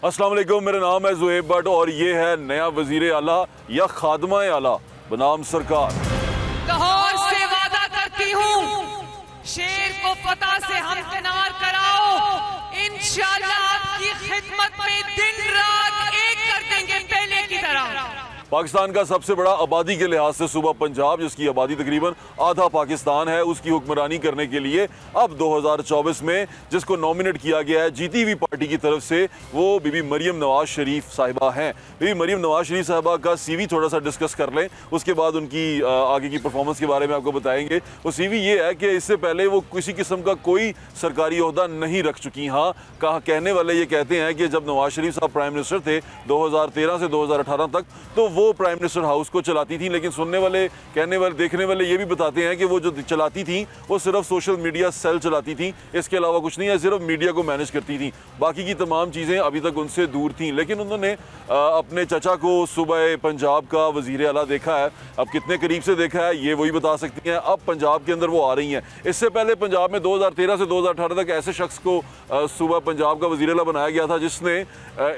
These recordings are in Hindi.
अस्सलाम वालेकुम, मेरा नाम है ज़ुहैब भट्ट और ये है नया वज़ीर आला या खादमा आला बनाम सरकार। लाहौर से वादा करती हूँ, शेर को फतह से हमकिनार कराओ, इंशाअल्लाह आपकी खिदमत में दिन रात एक कर देंगे पहले की तरह। पाकिस्तान का सबसे बड़ा आबादी के लिहाज से सूबा पंजाब, जिसकी आबादी तकरीबन आधा पाकिस्तान है, उसकी हुक्मरानी करने के लिए अब 2024 में जिसको नॉमिनेट किया गया है जीती हुई पार्टी की तरफ से, वो बीबी मरियम नवाज शरीफ साहिबा हैं। बीबी मरियम नवाज शरीफ साहिबा का CV थोड़ा सा डिस्कस कर लें, उसके बाद उनकी आगे की परफॉर्मेंस के बारे में आपको बताएंगे। वो CV ये है कि इससे पहले वो किसी किस्म का कोई सरकारी ओहदा नहीं रख चुकी। हाँ, कहने वाले ये कहते हैं कि जब नवाज शरीफ साहब प्राइम मिनिस्टर थे 2013 से 2018 तक, तो वो प्राइम मिनिस्टर हाउस को चलाती थी, लेकिन सुनने वाले, कहने वाले, देखने वाले ये भी बताते हैं कि वो जो चलाती थी वो सिर्फ सोशल मीडिया सेल चलाती थी, इसके अलावा कुछ नहीं है, सिर्फ मीडिया को मैनेज करती थी, बाकी की तमाम चीज़ें अभी तक उनसे दूर थीं। लेकिन उन्होंने अपने चचा को सूबे पंजाब का वज़ीर आला देखा है। अब कितने करीब से देखा है ये वही बता सकती हैं। अब पंजाब के अंदर वो आ रही हैं। इससे पहले पंजाब में 2013 से 2018 तक ऐसे शख्स को सूबा पंजाब का वज़ीर आला बनाया गया था जिसने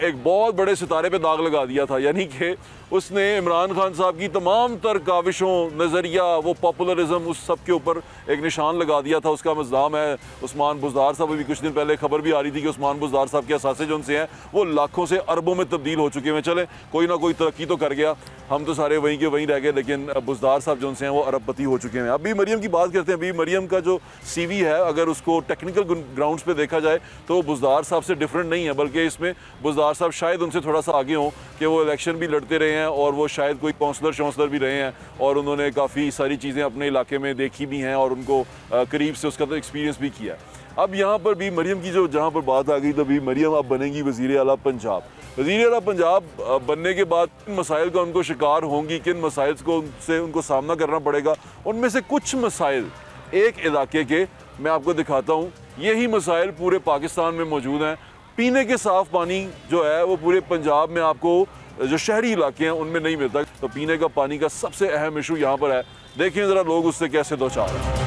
एक बहुत बड़े सितारे पे दाग लगा दिया था, यानी कि उसने इमरान खान साहब की तमाम तर काविशों, नज़रिया, वो पॉपुलरिज्म, उस सब के ऊपर एक निशान लगा दिया था। उसका नाम है उस्मान बुज़दार साहब। अभी कुछ दिन पहले खबर भी आ रही थी कि उस्मान बुज़दार साहब के असासे जो उनसे हैं वो लाखों से अरबों में तब्दील हो चुके हैं। चले, कोई ना कोई तरक्की तो कर गया, हम तो सारे वहीं के वहीं रह गए, लेकिन बुज़दार साहब जो उनसे हैं वो अरबपति हो चुके हैं। अभी मरियम की बात करते हैं। अभी मरियम का जो CV है, अगर उसको टेक्निकल ग्राउंड्स पे देखा जाए तो बुज़दार साहब से डिफरेंट नहीं है, बल्कि इसमें बुज़दार साहब शायद उनसे थोड़ा सा आगे हों कि वो इलेक्शन भी लड़ते रहे हैं और वो शायद कोई काउंसलर भी रहे हैं और उन्होंने काफ़ी सारी चीज़ें अपने इलाके में देखी भी हैं और उनको करीब से उसका तो एक्सपीरियंस भी किया है। अब यहाँ पर भी मरियम की जो जहाँ पर बात आ गई, तो भी मरियम अब बनेंगी वज़ीर आला पंजाब। वज़ीर आला पंजाब बनने के बाद किन मसाइल का उनको शिकार होंगी, किन मसाइल को उनको सामना करना पड़ेगा, उनमें से कुछ मसाइल एक इलाके के मैं आपको दिखाता हूँ। यही मसाइल पूरे पाकिस्तान में मौजूद हैं। पीने के साफ़ पानी जो है वो पूरे पंजाब में आपको जो शहरी इलाके हैं उनमें नहीं मिलता। तो पीने का पानी का सबसे अहम इशू यहाँ पर है। देखें ज़रा लोग उससे कैसे दो चार हैं।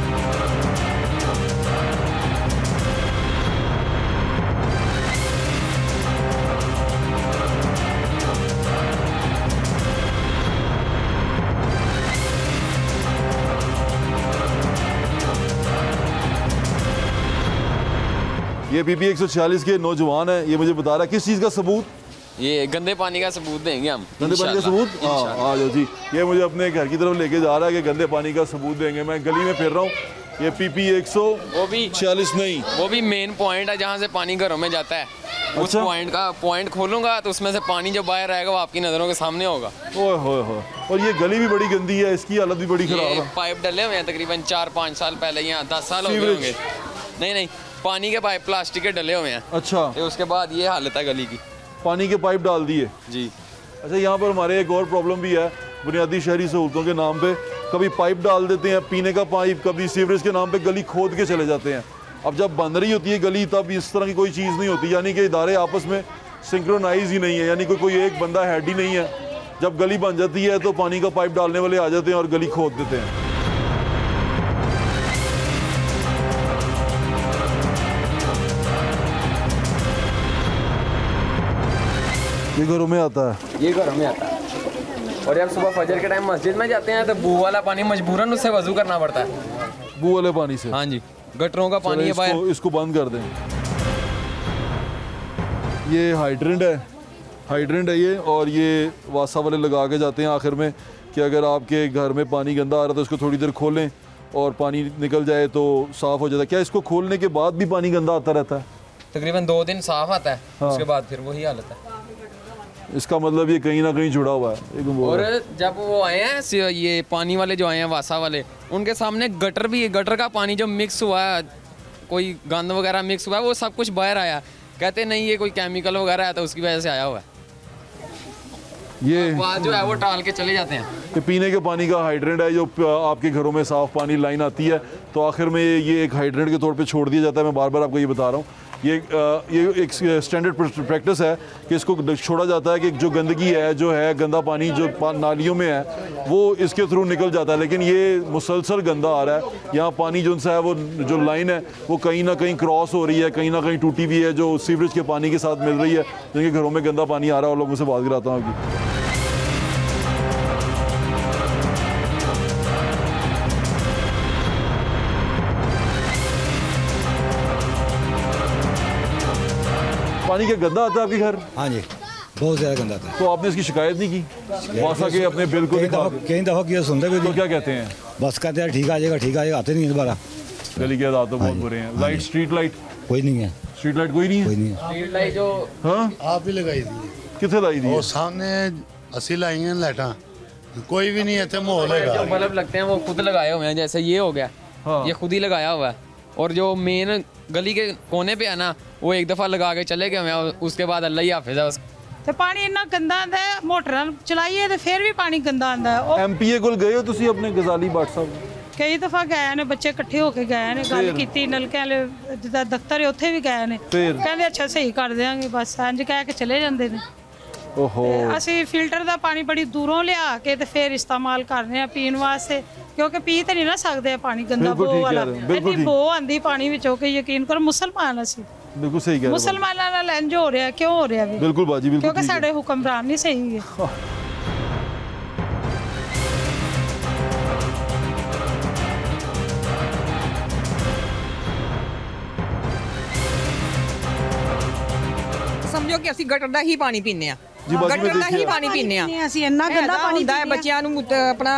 ये PB 146 के नौजवान है, ये मुझे बता रहा है किस चीज़ का सबूत? ये गंदे पानी का सबूत देंगे हम। गंदे पानी का सबूत? हाँ जो जी, ये मुझे अपने घर की तरफ लेके जा रहा है कि गंदे पानी का सबूत देंगे। मैं गली में फिर रहा हूँ। ये PB 146 नहीं, वो भी मेन पॉइंट है जहाँ से पानी घरों में जाता है। अच्छा? उस पॉइंट का पॉइंट खोलूंगा तो उसमें से पानी जो बाहर आएगा वो आपकी नज़रों के सामने होगा। ओए होए होए। और ये गली भी बड़ी गंदी है, इसकी हालत भी बड़ी खराब है। पाइप डले हुए हैं तकरीबन 4-5 साल पहले, यहाँ 10 साल हो गए होंगे। नहीं, पानी के पाइप प्लास्टिक के डले हुए हैं। अच्छा, उसके बाद ये हालत है गली की। पानी के पाइप डाल दिए जी। अच्छा, यहाँ पर हमारे एक और प्रॉब्लम भी है, बुनियादी शहरी सहूलतों के नाम पे कभी पाइप डाल देते हैं, पीने का पाइप, कभी सीवरेज के नाम पे गली खोद के चले जाते हैं। अब जब बन रही होती है गली तब इस तरह की कोई चीज़ नहीं होती, यानी कि इदारे आपस में सिंक्रोनाइज ही नहीं है, यानी कोई एक बंदा हेड ही नहीं है। जब गली बन जाती है तो पानी का पाइप डालने वाले आ जाते हैं और गली खोद देते हैं। ये घरों में आता है, ये घरों में आता है। और जब सुबह फजर के टाइम मस्जिद में जाते हैं तो बू वाला पानी मजबूरन उससे वजू करना पड़ता है। बू वाले पानी से? हाँ जी, गटरों का पानी है बाहर। इसको बंद कर दें। ये हाइड्रेंट है ये, और ये वासा वाले लगा के जाते हैं आखिर में कि अगर आपके घर में पानी गंदा आ रहा है तो इसको थोड़ी देर खोलें और पानी निकल जाए तो साफ़ हो जाता है। क्या इसको खोलने के बाद भी पानी गंदा आता रहता है? तकरीबन 2 दिन साफ आता है। हाँ। उसके बाद फिर वही हालत है। इसका मतलब ये कहीं ना कहीं जुड़ा हुआ है। और जब वो आए हैं ये पानी वाले जो आए हैं वासा वाले, उनके सामने गटर भी है। गटर का पानी जो मिक्स हुआ है, कोई गंद वगैरह मिक्स हुआ है, वो सब कुछ बाहर आया। कहते नहीं ये कोई केमिकल वगैरह है तो उसकी वजह से आया हुआ है। ये जो है वो टाल के चले जाते हैं। ये पीने के पानी का हाइड्रेंट है जो आपके घरों में साफ़ पानी लाइन आती है, तो आखिर में ये एक हाइड्रेंट के तौर पे छोड़ दिया जाता है। मैं बार बार आपको ये बता रहा हूँ। ये एक स्टैंडर्ड प्रैक्टिस है कि इसको छोड़ा जाता है कि जो गंदगी है, जो है गंदा पानी जो नालियों में है, वो इसके थ्रू निकल जाता है। लेकिन ये मुसलसल गंदा आ रहा है। यहाँ पानी जो सा है वो जो लाइन है वो कहीं ना कहीं क्रॉस हो रही है, कहीं ना कहीं टूटी हुई है, जो सीवरेज के पानी के साथ मिल रही है, जिनके घरों में गंदा पानी आ रहा है। और लोगों से बात कराता हूँ आपकी। पानी क्या गंदा आता है आपके घर? हाँ जी, बहुत ज़्यादा गंदा आता है। तो आपने इसकी शिकायत नहीं की वासा के अपने बिल को? कई दफ़ा किया, सुनते भी तो क्या कहते हैं? बस कहते हैं ठीक आ जाएगा, आते नहीं है दोबारा। गली के हालात तो बहुत बुरे हैं। लाइट, स्ट्रीट लाइट कोई नहीं है। स्ट्रीट लाइट कोई नहीं है? कोई नहीं है। स्ट्रीट लाइट जो हाँ आप ही लगाई दी? कितने लाई दी? वो सामने असी लाई हैं लाइटा, कोई भी नहीं है थे माहौल है। बल्ब लगते हैं वो खुद लगाए हुए हैं, जैसे ये हो गया, हाँ। ये खुद ही लगाया हुआ है। और जो मेन गली के कोने पे है ना, वो एक दफ़ा लगा के चले गए हुए हैं, उसके बाद अल्लाह ही हाफिज़ है उसका। ਤੇ ਪਾਣੀ ਇੰਨਾ ਗੰਦਾ ਆਂਦਾ ਹੈ, ਮੋਟਰਾਂ ਚਲਾਈਏ ਤੇ ਫਿਰ ਵੀ ਪਾਣੀ ਗੰਦਾ ਆਂਦਾ ਹੈ। ਉਹ एमपीए ਕੋਲ ਗਏ ਹੋ ਤੁਸੀਂ ਆਪਣੇ ਗਜ਼ਾਲੀ ਭੱਟ ਸਾਹਿਬ? ਕਈ ਦਫਾ ਗਏ ਨੇ ਬੱਚੇ ਇਕੱਠੇ ਹੋ ਕੇ ਗਏ ਨੇ, ਗੱਲ ਕੀਤੀ ਨਲਕਿਆਂ ਵਾਲੇ ਜਿੱਦਾਂ ਦਫ਼ਤਰ ਹੈ ਉੱਥੇ ਵੀ ਗਏ ਨੇ, ਕਹਿੰਦੇ ਅੱਛਾ ਸਹੀ ਕਰ ਦਿਆਂਗੇ, ਬਸ ਇੰਜ ਕਹਿ ਕੇ ਚਲੇ ਜਾਂਦੇ ਨੇ। ਓਹੋ, ਅਸੀਂ ਫਿਲਟਰ ਦਾ ਪਾਣੀ ਬੜੀ ਦੂਰੋਂ ਲਿਆ ਕੇ ਤੇ ਫਿਰ ਇਸਤੇਮਾਲ ਕਰਨੇ ਆ ਪੀਣ ਵਾਸਤੇ, ਕਿਉਂਕਿ ਪੀ ਤੇ ਨਹੀਂ ਨਾ ਸਕਦੇ ਪਾਣੀ ਗੰਦਾ ਬਿਲਕੁਲ ਬੋ ਠੀਕ ਵਾਲਾ। ਕਹਿ ਰਹੇ ਹੋ, ਬਿਲਕੁਲ ਇੰਨੀ ਠੀਕ। ਬੋ ਆਂਦੀ ਪਾਣੀ ਵਿੱਚੋਂ ਕਿ ਯਕੀਨ ਕਰੋ ਮੁਸਲਮਾਨ ਅਸੀਂ, ਬਿਲਕੁਲ ਸਹੀ ਕਹਿ ਰਹੇ ਹੋ। ਮੁਸਲਮਾਨਾਂ ਨਾਲ ਇੰਜ ਹੋ ਰਿਹਾ, ਕਿਉਂ ਹੋ ਰਿਹਾ ਵੀ? ਬਿਲकुल ਬਾਜੀ, ਬਿਲकुल ਕਿਉਂਕਿ ਠੀਕ है। ਸਾਡੇ ਹੁਕਮਰਾਨ ਨਹੀਂ ਸਹੀ ਹੈ। ਸਮਝੋ ਕਿ ਅਸੀਂ ਗਟਰ ਦਾ ਹੀ ਪਾਣੀ ਪੀਂਦੇ ਆ, ਜੀ ਬਾਜੀ ਮੈਂ ਗਟਰ ਦਾ ਹੀ ਦੇਖਿਆ। ਪਾਣੀ ਪੀਂਦੇ ਆ। ਅਸੀਂ ਇੰਨਾ ਗੰਦਾ ਪਾਣੀ ਹੁੰਦਾ ਹੈ, ਬੱਚਿਆਂ ਨੂੰ ਆਪਣਾ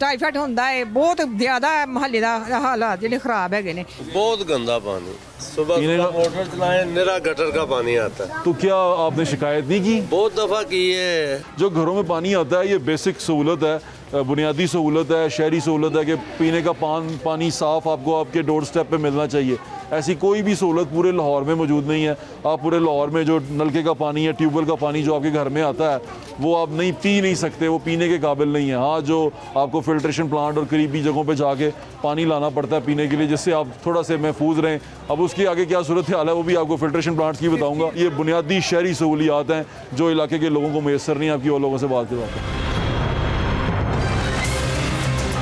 ਟਾਈਫਾਇਡ ਹੁੰਦਾ ਹੈ, ਬਹੁਤ ਜ਼ਿਆਦਾ ਮਹੱਲੇ ਦਾ ਹਾਲਾਤ ਜਿਹੜੇ ਖਰਾਬ ਹੈਗੇ ਨੇ। बहुत गंदा पानी, सुबह मोटर चलाएं निरा गटर का पानी आता है। तो क्या आपने शिकायत नहीं की? बहुत दफ़ा की है। जो घरों में पानी आता है ये बेसिक सहूलत है, बुनियादी सहूलत है, शहरी सहूलत है कि पीने का पानी साफ़ आपको आपके डोर स्टेप पे मिलना चाहिए। ऐसी कोई भी सहूलत पूरे लाहौर में मौजूद नहीं है। आप पूरे लाहौर में जो नलके का पानी है, ट्यूबवेल का पानी जो आपके घर में आता है, वो आप पी नहीं सकते, वो पीने के काबिल नहीं है। हाँ, जो आपको फिल्ट्रेशन प्लांट और करीबी जगहों पे जाके पानी लाना पड़ता है पीने के लिए, जिससे आप थोड़ा से महफूज रहें। अब उसके आगे क्या सूरत हाल है वो भी आपको फिल्ट्रेशन प्लांट्स की बताऊँगा। ये बुनियादी शहरी सहूलियात हैं जो इलाके के लोगों को मैसर नहीं है। आपकी और लोगों से बात करवाता हूँ।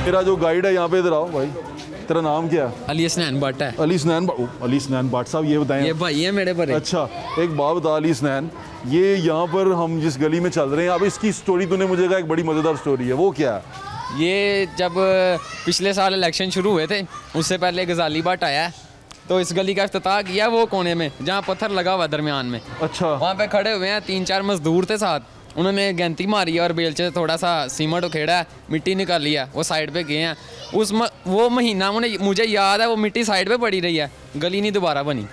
मेरा जो गाइड है यहाँ पे, इधर आओ भाई, तेरा नाम क्या है? अली हसनैन भट्ट है। अली स्नैन भट्ट साहब, ये बताएं। ये भाई है मेरे बड़े। अच्छा, एक बात बता अली स्नैन, ये यहाँ पर हम जिस गली में चल रहे हैं, अब इसकी स्टोरी तूने मुझे कहा एक बड़ी मज़ेदार स्टोरी है, वो क्या है? ये जब पिछले साल इलेक्शन शुरू हुए थे, उससे पहले गजाली भट्ट आया, तो इस गली का इफ्तिताह किया वो कोने में जहाँ पत्थर लगा हुआ दरमियान में। अच्छा, वहाँ पे खड़े हुए हैं 3-4 मजदूर थे साथ, उन्होंने गैंती मारी है और बेलचे से थोड़ा सा सीमेंट उखेड़ा है, मिट्टी निकाल लिया, वो साइड पे गए हैं। वो महीना मुझे याद है, वो मिट्टी साइड पे पड़ी रही है, गली नहीं दोबारा बनी।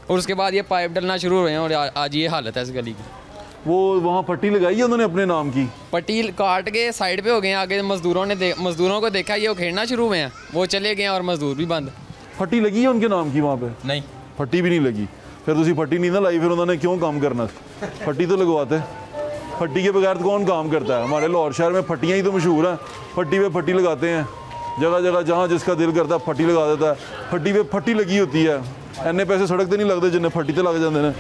और उसके बाद ये पाइप डलना शुरू हुए हैं और आज ये हालत है इस गली की। वो वहाँ पट्टी लगाई है उन्होंने अपने नाम की? पट्टी काट के साइड पे हो गए हैं। आगे मजदूरों को देखा ये उखेड़ना शुरू हुए हैं, वो चले गए और मजदूर भी बंद। फट्टी लगी है उनके नाम की वहाँ पे? नहीं, फट्टी भी नहीं लगी। फिर तुसी फट्टी नहीं ना लाई, फिर उन्होंने क्यों काम करना? फट्टी तो लगवाते। फट्टी के बगैर तो कौन काम करता है? हमारे लाहौर शहर में फट्टियाँ ही तो मशहूर हैं, फट्टी पे फट्टी लगाते हैं। जगह जगह जहाँ जिसका दिल करता है फट्टी लगा देता है। फट्टी पे फट्टी लगी होती है, इन्ने पैसे सड़क ते नहीं लगते जिन्हें फट्टी ते लग जाते हैं।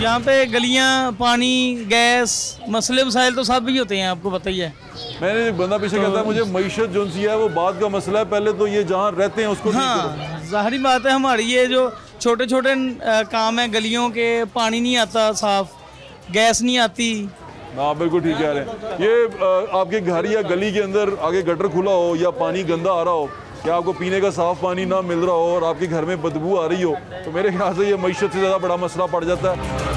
यहाँ पे गलियाँ, पानी, गैस, मसले मसाइल तो सब ही होते हैं, आपको पता ही है। मैंने एक बंदा पीछे कहता है मुझे मईशत जो सी है वो बाद का मसला है, पहले तो ये जहाँ रहते हैं उसको ठीक करो। हाँ, जाहिर बात है, हमारी ये जो छोटे छोटे काम है गलियों के, पानी नहीं आता साफ, गैस नहीं आती। हाँ बिल्कुल ठीक कह रहे हैं। ये आपके घर या गली के अंदर आगे गटर खुला हो या पानी गंदा आ रहा हो या आपको पीने का साफ पानी ना मिल रहा हो और आपके घर में बदबू आ रही हो, तो मेरे ख्याल से ये मईशत से ज़्यादा बड़ा मसला पड़ जाता है।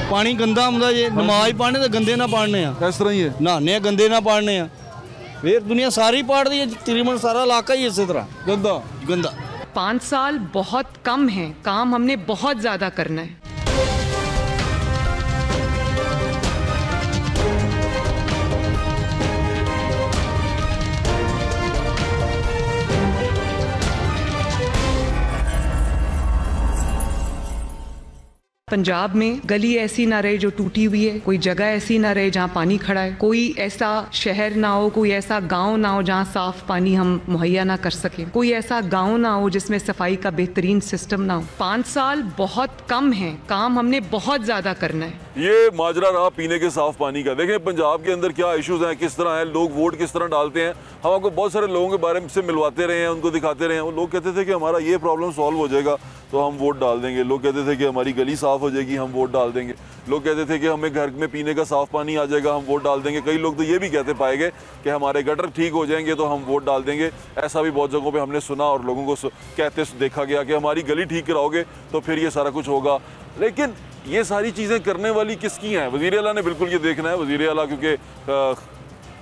पानी गंदा आंदा जे नमाज पढ़ने तो गंदे ना पढ़ने आ, इस तरह ही है, नहाने गंदे ना पढ़ने आ, फिर दुनिया सारी पढ़ रही है, तकरीबन सारा इलाका ही इसी तरह गंदा गंदा। 5 साल बहुत कम है, काम हमने बहुत ज़्यादा करना है। पंजाब में गली ऐसी ना रहे जो टूटी हुई है, कोई जगह ऐसी ना रहे जहाँ पानी खड़ा है, कोई ऐसा शहर ना हो, कोई ऐसा गांव ना हो जहाँ साफ पानी हम मुहैया ना कर सके, कोई ऐसा गांव ना हो जिसमें सफाई का बेहतरीन सिस्टम ना हो। 5 साल बहुत कम है, काम हमने बहुत ज्यादा करना है। ये माजरा रहा पीने के साफ पानी का। देखें पंजाब के अंदर क्या इश्यूज हैं, किस तरह हैं, लोग वोट किस तरह डालते हैं। हम आपको बहुत सारे लोगों के बारे में से मिलवाते रहे हैं, उनको दिखाते रहे हैं। वो लोग कहते थे कि हमारा ये प्रॉब्लम सॉल्व हो जाएगा तो हम वोट डाल देंगे। लोग कहते थे कि हमारी गली साफ हो जाएगी, हम वोट डाल देंगे। लोग कहते थे कि हमें घर में पीने का साफ पानी आ जाएगा, हम वोट डाल देंगे। कई लोग तो ये भी कहते पाए गए कि हमारे गटर ठीक हो जाएंगे तो हम वोट डाल देंगे। ऐसा भी बहुत जगहों पे हमने सुना और लोगों को कहते देखा गया कि हमारी गली ठीक कराओगे तो फिर ये सारा कुछ होगा। लेकिन ये सारी चीज़ें करने वाली किसकी हैं? वज़ीर आला ने बिल्कुल ये देखना है। वज़ीर आला क्योंकि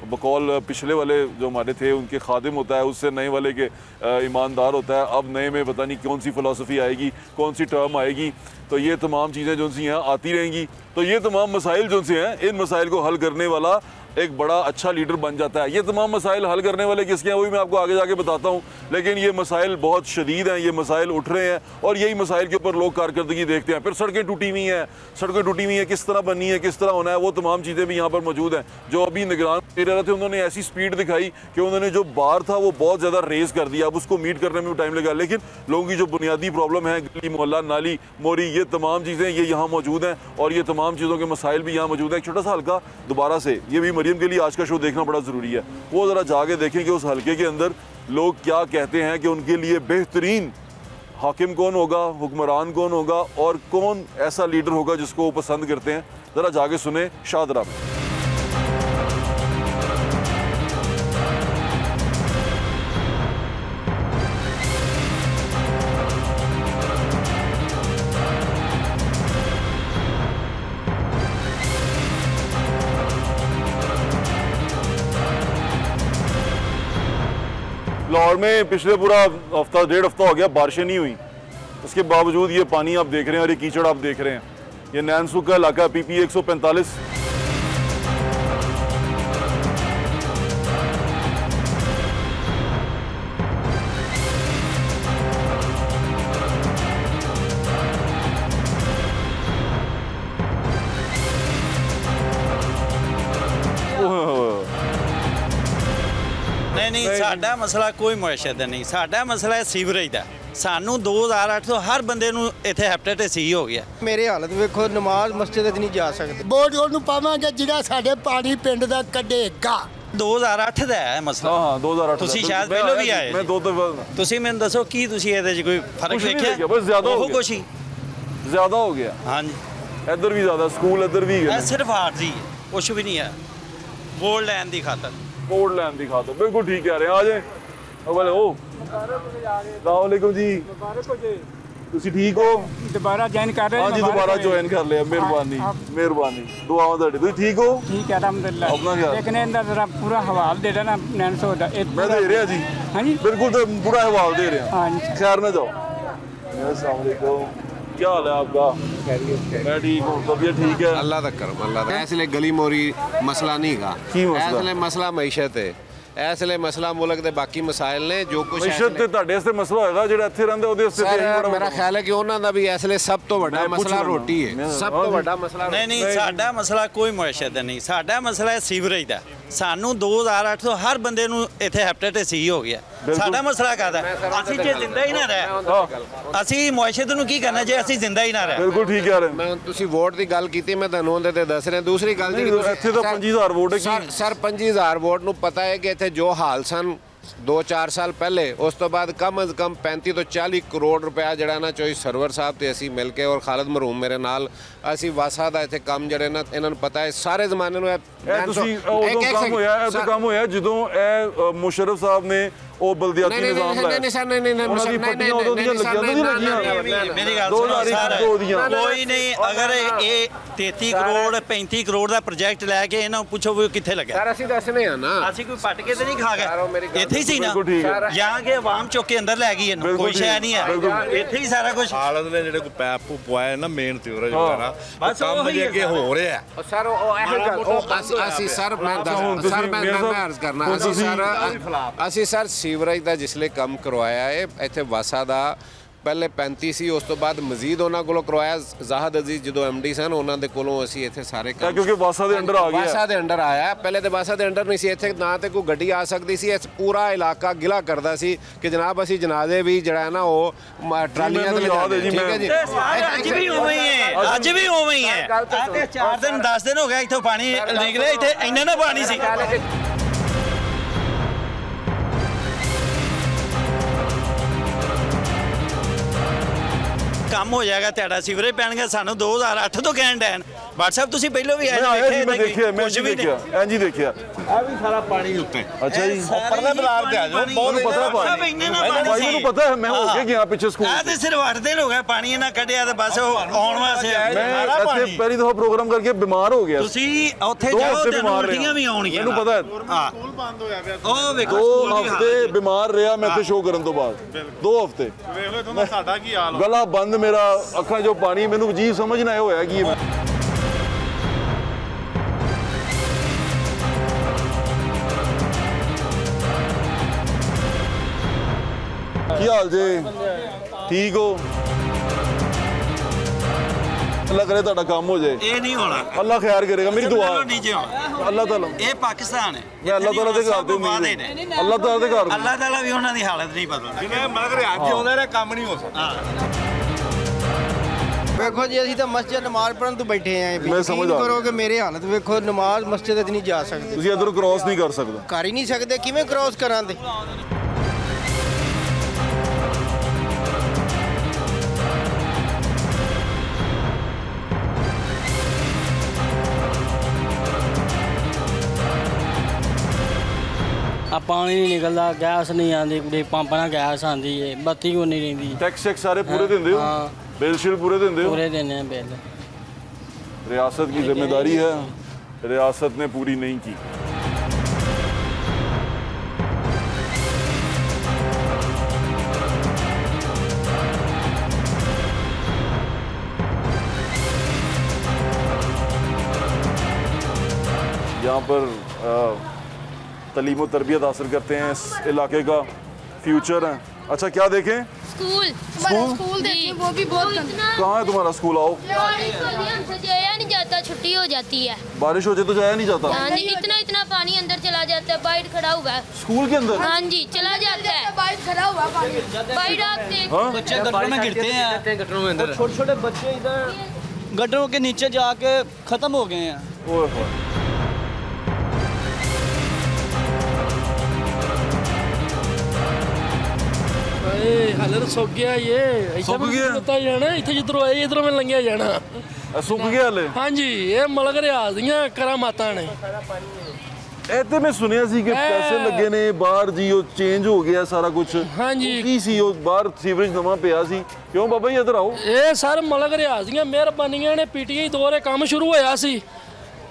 बकौल पिछले वाले जो हमारे थे उनके खादिम होता है, उससे नए वाले के ईमानदार होता है। अब नए में पता नहीं कौन सी फ़िलासफ़ी आएगी, कौन सी टर्म आएगी, तो ये तमाम चीज़ें जो सी हैं आती रहेंगी। तो ये तमाम मसाइल जो से हैं, इन मसाइल को हल करने वाला एक बड़ा अच्छा लीडर बन जाता है। ये तमाम मसाइल हल करने वाले किसके हैं वो भी मैं आपको आगे जाके बताता हूँ। लेकिन ये मसाइल बहुत शदीद हैं, ये मसाइल उठ रहे हैं और यही मसाइल के ऊपर लोग कारकर्दगी देखते हैं। फिर सड़कें टूटी हुई हैं, सड़कें टूटी हुई हैं, किस तरह बननी है, किस तरह होना है, वो तमाम चीज़ें भी यहाँ पर मौजूद हैं। जो अभी निगरान दे रहे थे उन्होंने ऐसी स्पीड दिखाई कि उन्होंने जो बार था वो बहुत ज़्यादा रेस कर दिया। अब उसको मीट करने में भी टाइम लगा। लेकिन लोगों की जो बुनियादी प्रॉब्लम है, गली मोहल्ला नाली मोरी, ये तमाम चीज़ें ये यहाँ मौजूद हैं और ये तमाम चीज़ों के मसाइल भी यहाँ मौजूद हैं। एक छोटा सा हल्का दोबारा से, ये भी मरियम के लिए आज का शो देखना बड़ा ज़रूरी है। वो ज़रा जाके देखें कि उस हल्के के अंदर लोग क्या कहते हैं कि उनके लिए बेहतरीन हाकिम कौन होगा, हुक्मरान कौन होगा और कौन ऐसा लीडर होगा जिसको वो पसंद करते हैं। ज़रा जाके सुने शादरा में। लाहौर में पिछले पूरा हफ्ता 1.5 हफ्ता हो गया बारिशें नहीं हुई। उसके बावजूद ये पानी आप देख रहे हैं और ये कीचड़ आप देख रहे हैं। ये नैनसुख का इलाका PP 145। नहीं साडा मसला कोई मुआशे दा नहीं, साडा मसला है सीवरेज दा। सानू 2008 ਤੋਂ ਹਰ ਬੰਦੇ ਨੂੰ ਇੱਥੇ ਹੈਪੇਟਾਈਟਸ ਸੀ ਹੋ ਗਿਆ। ਮੇਰੇ ਹਾਲਤ ਵੇਖੋ, ਨਮਾਜ਼ ਮਸਜਿਦ 'ਚ ਨਹੀਂ ਜਾ ਸਕਦੇ। ਵੋਟ ਉਹਨੂੰ ਪਾਵਾਂਗੇ ਜਿਹੜਾ ਸਾਡੇ ਪਾਣੀ ਪਿੰਡ ਦਾ ਕੱਢੇਗਾ। 2008 ਦਾ ਹੈ ਮਸਲਾ। ਹਾਂ 2008 ਤੁਸੀਂ ਸ਼ਾਇਦ ਪਹਿਲਾਂ ਵੀ ਆਏ। ਮੈਂ 2 ਦਫਾ। ਤੁਸੀਂ ਮੈਨੂੰ ਦੱਸੋ ਕੀ ਤੁਸੀਂ ਇਹਦੇ 'ਚ ਕੋਈ ਫਰਕ ਵੇਖਿਆ? ਬਸ ਜ਼ਿਆਦਾ ਹੋ ਗਿਆ। ਕੁਛ ਹੀ ਜ਼ਿਆਦਾ ਹੋ ਗਿਆ। ਹਾਂਜੀ ਇੱਧਰ ਵੀ ਜ਼ਿਆਦਾ, ਸਕੂਲ ਇੱਧਰ ਵੀ ਹੈ। ਸਿਰਫ ਆਰਜ਼ੀ ਹੈ, ਕੁਛ ਵੀ ਨਹੀਂ ਹੈ। ਵੋਟ ਲੈਣ ਦੀ ਖਾਤਰ। वोट लैन की खातर बिल्कुल ठीक कह रहे हैं। आ जाए बोले वालेकुम जी, ਤੁਸੀਂ ਠੀਕ ਹੋ? दोबारा ज्वाइन कर रहे हैं? हाँ जी दोबारा ज्वाइन कर लिया। मेहरबानी मेहरबानी, दुआओं ਤੁਹਾਡੀ। ਤੁਸੀਂ ਠੀਕ ਹੋ? ठीक है अल्हम्दुलिल्लाह। अपना क्या लेकिन इधर जरा पूरा हवाल दे देना 900 ਦਾ। मैं दे रहा जी। हाँ जी बिल्कुल, तो पूरा हवाल दे रहे हैं। हाँ जी खैर ना जाओ। अस्सलाम वालेकुम, क्या हाल है आपका? मैं ठीक हूँ, तबीयत ठीक है? अल्लाह तक करम, अल्लाह तक। इसलिए गली मोरी मसला नहीं गा, इसलिए मसला मईशत है, इसलिए मसला मुल्क दे बाकी मसाइल ने जो कुछ मईशत ते ਤੁਹਾਡੇ ਵਾਸਤੇ ਮਸਲਾ ਹੋਏਗਾ ਜਿਹੜਾ ਇੱਥੇ ਰਹਿੰਦੇ ਉਹਦੇ ਵਾਸਤੇ ਤੇ ਸਰ ਮੇਰਾ ਖਿਆਲ ਹੈ ਕਿ ਉਹਨਾਂ ਦਾ ਵੀ इसलिए सब तो ਵੱਡਾ ਮਸਲਾ ਰੋਟੀ ਹੈ। सब तो ਵੱਡਾ ਮਸਲਾ ਨਹੀਂ ਸਾਡਾ ਮਸਲਾ ਕੋਈ ਮੁਆਸ਼ੇ ਦਾ ਨਹੀਂ, ਸਾਡਾ ਮਸਲਾ ਹੈ ਸੀਵਰੇਜ ਦਾ। ਸਾਨੂੰ 2008 ਤੋਂ ਹਰ ਬੰਦੇ ਨੂੰ ਇੱਥੇ ਹੈਪੇਟਾਈਟਸ ਸੀ ਹੋ ਗਿਆ। ਸਾਡਾ ਮਸਲਾ ਕਾਹਦਾ? ਅਸੀਂ ਜੇ ਜ਼ਿੰਦਾ ਹੀ ਨਾ ਰਹਿ, ਅਸੀਂ ਮੁਆਸ਼ੇ ਨੂੰ ਕੀ ਕਰਨਾ ਜੇ ਅਸੀਂ ਜ਼ਿੰਦਾ ਹੀ ਨਾ ਰਹਿ? ਬਿਲਕੁਲ ਠੀਕ ਕਹਿ ਰਹੇ। ਮੈਂ ਤੁਸੀਂ ਵੋਟ ਦੀ ਗੱਲ ਕੀਤੀ, ਮੈਂ ਤੁਹਾਨੂੰ ਉਹਦੇ ਤੇ ਦੱਸ ਰਿਹਾ। ਦੂਸਰੀ ਗੱਲ ਜਿਹੜੀ ਇੱਥੇ ਤਾਂ 25000 ਵੋਟ ਹੈ। ਸਰ 25000 ਵੋਟ ਨੂੰ ਪਤਾ ਹੈ ਕਿ ਇੱਥੇ ਜੋ ਹਾਲ ਸਨ 2-4 ਸਾਲ ਪਹਿਲੇ, ਉਸ ਤੋਂ ਬਾਅਦ ਕਮ ਅਜ਼ ਕਮ 35 ਤੋਂ 40 ਕਰੋੜ ਰੁਪਇਆ ਜਿਹੜਾ ਨਾ ਚੋਈ ਸਰਵਰ ਸਾਹਿਬ ਤੇ ਅਸੀਂ ਮਿਲ ਕੇ ਔਰ ਖਾਲਦ ਮਰਹੂਮ ਮੇਰੇ ਨਾਲ ਅਸੀਂ ਵਾਸਾ ਦਾ ਇੱਥੇ ਕੰਮ ਜਿਹੜੇ ਨਾ ਇਹਨਾਂ ਨੂੰ ਪਤਾ ਹੈ ਸਾਰੇ ਜ਼ਮਾਨੇ ਨੂੰ। ਇਹ ਤੁਸੀਂ ਉਦੋਂ ਕੰਮ ਹੋਇਆ, ਇਹ ਤਾਂ ਕੰਮ ਹੋਇਆ ਜਦੋਂ ਇਹ ਮੁਸ਼ਰਫ ਸਾਹਿਬ ਨੇ ਉਹ ਬਲਦੀਆਤੀ ਨਿਜ਼ਾਮ ਲਾਇਆ। ਨਹੀਂ ਸਰ, ਨਹੀਂ ਉਹਨਾਂ ਦੀ ਪੱਟੀਆਂ ਉਦੋਂ ਦੀਆਂ ਲੱਗੀਆਂ ਮੇਰੀ ਗੱਲ ਸੁਣੋ ਸਰ, ਕੋਈ ਨਹੀਂ। ਅਗਰ ਇਹ 33 ਕਰੋੜ 35 ਕਰੋੜ ਦਾ ਪ੍ਰੋਜੈਕਟ ਲੈ ਕੇ ਇਹਨਾਂ ਨੂੰ ਪੁੱਛੋ ਵੀ ਕਿੱਥੇ ਲੱਗਾ? ਸਰ ਅਸੀਂ ਦੱਸਨੇ ਆ ਨਾ, ਅਸੀਂ ਕੋਈ ਪੱਟ ਕੇ ਤੇ ਨਹੀਂ ਖਾ ਗਏ। ਇੱਥੇ ਹੀ ਸੀ ਨਾ, ਜਾਂ ਕਿ ਆਵਾਮ ਚੁੱਕ ਕੇ ਅੰਦਰ ਲੈ ਗਈ ਇਹਨੂੰ, ਕੋਈ ਸ਼ੈ ਨਹੀਂ ਹੈ। ਇੱਥੇ ਹੀ ਸਾਰਾ ਕੁਝ ਹਾਲਤ ਨੇ ਜਿਹੜੇ ਕੋਈ ਪੈਪ ਪਵਾਏ ਨਾ ਮੇਨ ਤਿਉਰਾ ਜਿਹੜਾ ਬਸ ਕੰਮ ਜੇ ਅੱਗੇ ਹੋ ਰਿਹਾ। ਸਰ ਉਹ ਅਸੀਂ ਸਰ ਮੈਂ ਅਰਜ਼ ਕਰਨਾ, ਅਸੀਂ ਸਰ ਸੀਵਰੇਜ ਦਾ ਜਿਸਲੇ ਕੰਮ ਕਰਵਾਇਆ ਹੈ ਇੱਥੇ ਵਾਸਾ ਦਾ ਪਹਿਲੇ 35 ਸੀ, ਉਸ ਤੋਂ ਬਾਅਦ ਮਜ਼ੀਦ ਉਹਨਾਂ ਕੋਲੋਂ ਕਰਵਾਇਆ। ਜ਼ਾਹਦ ਅਜ਼ੀਜ਼ ਜਦੋਂ MD ਸਨ, ਉਹਨਾਂ ਦੇ ਕੋਲੋਂ ਅਸੀਂ ਇੱਥੇ ਸਾਰੇ ਕੰਮ, ਕਿਉਂਕਿ ਵਾਸਾ ਦੇ ਅੰਡਰ ਆ ਗਿਆ, ਵਾਸਾ ਦੇ ਅੰਡਰ ਆਇਆ। ਪਹਿਲੇ ਤੇ ਵਾਸਾ ਦੇ ਅੰਡਰ ਨਹੀਂ ਸੀ, ਇੱਥੇ ਨਾ ਤੇ ਕੋਈ ਗੱਡੀ ਆ ਸਕਦੀ ਸੀ। ਇਸ ਪੂਰਾ ਇਲਾਕਾ ਗਿਲਾ ਕਰਦਾ ਸੀ ਕਿ ਜਨਾਬ ਅਸੀਂ ਜਨਾਜ਼ੇ ਵੀ ਜਿਹੜਾ ਹੈ ਨਾ ਉਹ ਟਰਾਲੀਆਂ ਤੇ ਲਿਜਾਦੇ। ਠੀਕ ਹੈ ਜੀ, ਅੱਜ ਵੀ ਉਵੇਂ ਹੀ ਹੈ, ਅੱਜ ਵੀ ਉਵੇਂ ਹੀ ਹੈ। 4 ਦਿਨ 10 ਦਿਨ ਹੋ ਗਿਆ ਇੱਥੋਂ ਪਾਣੀ ਨਿਕਲਿਆ, ਇੱਥੇ ਇੰਨਾ ਨਾ ਪਾਣੀ ਸੀ। ਕੰਮ ਹੋ ਜਾਏਗਾ, ਤੁਹਾਡਾ ਸੀਵਰੇਜ ਪੈਣਗੇ। ਸਾਨੂੰ 2008 ਤੋਂ ਕਹਿਣ ਡੈਨ WhatsApp ਤੁਸੀਂ ਪਹਿਲਾਂ ਵੀ ਆਏ ਮੈਂ ਦੇਖਿਆ, ਮੈਂ ਜੀ ਦੇਖਿਆ, ਐਂ ਜੀ ਦੇਖਿਆ। ਆ ਵੀ ਸਾਰਾ ਪਾਣੀ ਉੱਤੇ। ਅੱਛਾ ਜੀ, ਪਰਲੇ ਬਲਾਰ ਤੇ ਆ ਜਾਓ, ਬਹੁਤ ਪਤਾ ਭਾਈ ਮੈਨੂੰ ਪਤਾ ਹੈ, ਮੈਂ ਹੋ ਕੇ ਗਿਆ ਪਿੱਛੇ ਸਕੂਲ। ਆ ਤੇ ਸਿਰਫ 8 ਦਿਨ ਹੋ ਗਏ ਪਾਣੀ ਇਹਨਾਂ ਕੱਢਿਆ ਤੇ ਬਸ ਆਉਣ ਵਾਸਤੇ। ਮੈਂ ਇੱਥੇ ਪਹਿਲੀ ਦਫਾ ਪ੍ਰੋਗਰਾਮ ਕਰਕੇ ਬਿਮਾਰ ਹੋ ਗਿਆ। ਤੁਸੀਂ ਉੱਥੇ ਜਾਓ ਤੇ ਉਲਟੀਆਂ ਵੀ ਆਉਣਗੀਆਂ, ਮੈਨੂੰ ਪਤਾ ਹੈ। ਸਕੂਲ ਬੰਦ ਹੋਇਆ ਪਿਆ, ਉਹ ਵੇਖੋ 2 ਹਫ਼ਤੇ ਬਿਮਾਰ ਰਿਹਾ ਮੈਂ ਇੱਥੇ ਸ਼ੋਅ ਕਰਨ ਤੋਂ ਬਾਅਦ। 2 ਹਫ਼ਤੇ ਵੇਖ ਲਓ ਤੁਹਾਨੂੰ ਸਾਡਾ ਕੀ ਹਾਲ ਗਲਾ ਬੰਦ, ਮੇਰਾ ਅੱਖਾਂ 'ਚੋਂ ਪਾਣੀ, ਮੈਨੂੰ ਅਜੀਬ ਸਮਝ ਨਾ ਆਇਆ ਹੋਇਆ ਕੀ ਹੈ। ਕੀ ਹਾਲ ਜੇ? ਠੀਕ ਹੋ? ਅੱਲਾਹ ਕਰੇ ਤੁਹਾਡਾ ਕੰਮ ਹੋ ਜਾਏ। ਇਹ ਨਹੀਂ ਹੋਣਾ, ਅੱਲਾਹ ਖੈਰ ਕਰੇਗਾ, ਮੇਰੀ ਦੁਆ ਨੀਚੇ ਹੋਣਾ। ਅੱਲਾਹ ਤਾਲਾ, ਇਹ ਪਾਕਿਸਤਾਨ ਹੈ, ਮੈਂ ਅੱਲਾਹ ਤਾਲਾ ਦੇ ਘਰ ਤੋਂ ਉਮੀਦ ਹੈ। ਅੱਲਾਹ ਤਾਲਾ ਦੇ ਘਰ, ਅੱਲਾਹ ਤਾਲਾ ਵੀ ਉਹਨਾਂ ਦੀ ਹਾਲਤ ਨਹੀਂ ਬਦਲਦਾ। ਜਿਵੇਂ ਮਗਰ ਅੱਜ ਆਉਂਦਾ ਰਿਹਾ ਕੰਮ ਨਹੀਂ ਹੋ ਸਕਦਾ। ਵੇਖੋ ਜੀ ਅਸੀਂ ਤਾਂ ਮਸਜਿਦ ਨਮਾਜ਼ ਪੜ੍ਹਨ ਤੋਂ ਬੈਠੇ ਆਂ। ਮੈਂ ਸਮਝ ਆ ਕਰੋ ਕਿ ਮੇਰੇ ਹਾਲਤ ਵੇਖੋ, ਨਮਾਜ਼ ਮਸਜਿਦ ਵਿੱਚ ਨਹੀਂ ਜਾ ਸਕਦੇ। ਤੁਸੀਂ ਇੱਧਰੋਂ ਕ੍ਰਾਸ ਨਹੀਂ ਕਰ ਸਕਦੇ। ਕਰ ਹੀ ਨਹੀਂ ਸਕਦੇ, ਕਿਵੇਂ ਕ੍ਰਾਸ ਕਰਾਂਗੇ? ਆ ਪਾਣੀ ਨਹੀਂ ਨਿਕਲਦਾ, ਗੈਸ ਨਹੀਂ ਆਉਂਦੀ, ਕੁੜੀ ਪੰਪ ਨਾਲ ਗੈਸ ਆਉਂਦੀ ਹੈ, ਬੱਤੀ ਕੋ ਨਹੀਂ ਰਹਿੰਦੀ। ਟੈਕਸ ਸਾਰੇ पूरे देंदे हो? बिल शिल पूरे देंदे हो? पूरे देने हैं बिल। रियासत की जिम्मेदारी है, रियासत ने पूरी नहीं की। यहाँ पर तालीम और तरबियत हासिल करते हैं, इस इलाके का फ्यूचर है। अच्छा क्या देखें? स्कूल स्कूल देखिए, वो भी बहुत गंदा। कहाँ है तुम्हारा स्कूल? आओ। हमसे जाया नहीं जाता, छुट्टी हो जाती है। बारिश हो जाए तो जाया नहीं जाता? हाँ जी, इतना पानी अंदर चला जाता है। बाइट खड़ा हुआ है स्कूल के अंदर? हाँ जी, चला जाता है। बाइट खड़ा हुआ पानी, बाइट आप देख। बच्चे गटरों में गिरते हैं, गटरों में अंदर। छोटे छोटे बच्चे इधर गटरों के नीचे जाके खत्म हो गए हैं। ਹਾਲਤ ਸੁੱਕ ਗਿਆ ਇਹ ਸੁੱਕ ਗਿਆ ਪਤਾ ਜਾਣਾ ਇੱਥੇ ਜਿੱਧਰੋਂ ਆਏ ਇਧਰੋਂ ਮੈਂ ਲੰਘਿਆ ਜਾਣਾ ਸੁੱਕ ਗਿਆ ਹਲੇ ਹਾਂਜੀ ਇਹ ਮਲਕ ਰਿਆਜ਼ ਦੀਆਂ ਕਰਾਮਾਤਾਂ ਨੇ ਇੱਥੇ ਮੈਂ ਸੁਣਿਆ ਸੀ ਕਿ ਪੈਸੇ ਲੱਗੇ ਨੇ ਬਾਹਰ ਜੀ ਉਹ ਚੇਂਜ ਹੋ ਗਿਆ ਸਾਰਾ ਕੁਝ ਹਾਂਜੀ ਕੀ ਸੀ ਉਹ ਬਾਹਰ ਸੀਵਰੇਜ ਨਵਾਂ ਪਿਆ ਸੀ ਕਿਉਂ ਬਾਬਾ ਜੀ ਇੱਧਰ ਆਓ ਇਹ ਸਰ ਮਲਕ ਰਿਆਜ਼ ਦੀਆਂ ਮਿਹਰਬਾਨੀਆਂ ਨੇ ਪੀਟੀਆਈ ਦੌਰੇ ਕੰਮ ਸ਼ੁਰੂ ਹੋਇਆ ਸੀ